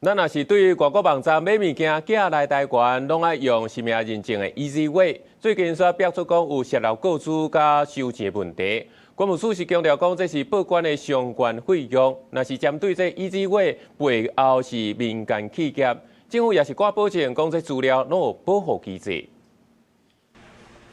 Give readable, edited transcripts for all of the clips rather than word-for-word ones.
咱若是對外國網站買物件寄來台灣，攏愛用實名認證的 EasyWay。最近煞爆出講有泄露個資甲收錢問題。關務署是強調講，這是報關的相關費用。若是針對這 EasyWay 背後是民間企業，政府也是掛保證講這資料攏有保護機制。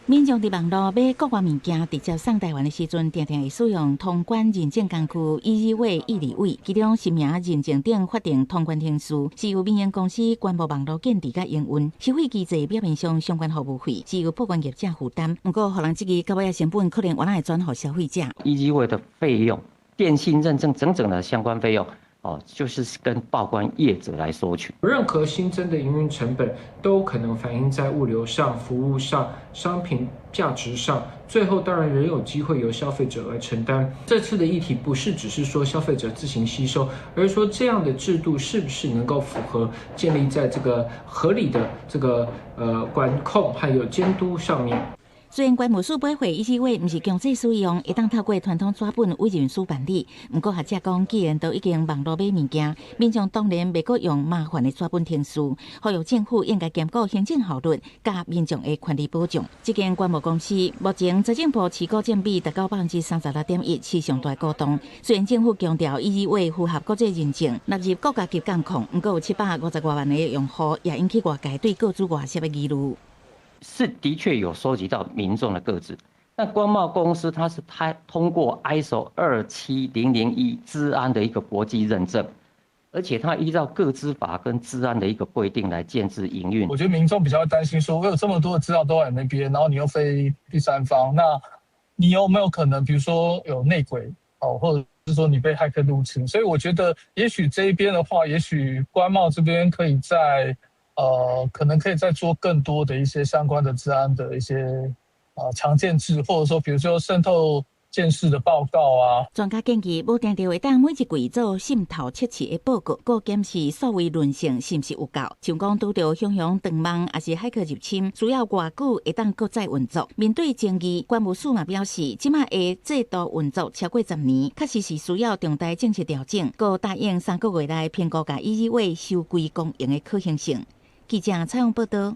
民眾佇網絡買國外物件直接送台灣的時陣，常常會使用通關認證工具 EasyWay 易理位，其中實名認證等法定通關天數是由民營公司關務網絡建置甲營運，收費機制表面上相關服務費是由報關業者負擔，不過，互人質疑到尾成本可能原來會轉予消費者。EasyWay 的費用、電信認證整的相關費用。就是跟報關業者來索取。任何新增的營運成本都可能反映在物流上、服務上、商品價值上，最後當然仍有機會由消費者來承擔。這次的議題不是只是說消費者自行吸收，而是說這樣的制度是不是能夠符合建立在這個合理的這個管控還有監督上面。雖然關務署買回 EasyWay 不是強制使用，會當透過傳統紙本委任書辦理。不過學者講，既然都已經網絡買物件，民眾當然袂閣用麻煩的紙本程序，呼籲政府應該兼顧行政效率加民眾的權利保障。這間關務公司目前財政部持股佔比達到36.1%，是上大股東。雖然政府強調 EasyWay 符合國際認證，納入國家級監控，不過有750多萬的用戶，也引起外界對個資外泄的疑慮。是的確有收集到民眾的個資，但關貿公司它通過 ISO 27001資安的一個國際認證，而且它依照個資法跟資安的一個規定來建置營運。我覺得民眾比較擔心說，我有這麼多的資料都在那邊，然後你又非第三方，那你有沒有可能，比如說有內鬼或者是說你被駭客入侵？所以我覺得，也許這一邊的話，也許關貿這邊可以在。可能可以再做更多的一些相關的資安的一些強建制，或者說比如說滲透監視的報告啊。專家建議，無定定會當每一季做滲透測試的報告，個檢視數位韌性是不是有夠。像講拄到熊熊斷網，還是駭客入侵，需要偌久會當擱再運作。面對爭議，關務署嘛表示，即馬的制度運作超過10年，確實是需要重大政策調整。佮答應3個月內評估甲EasyWay收歸公營的可行性。記者採訪報道。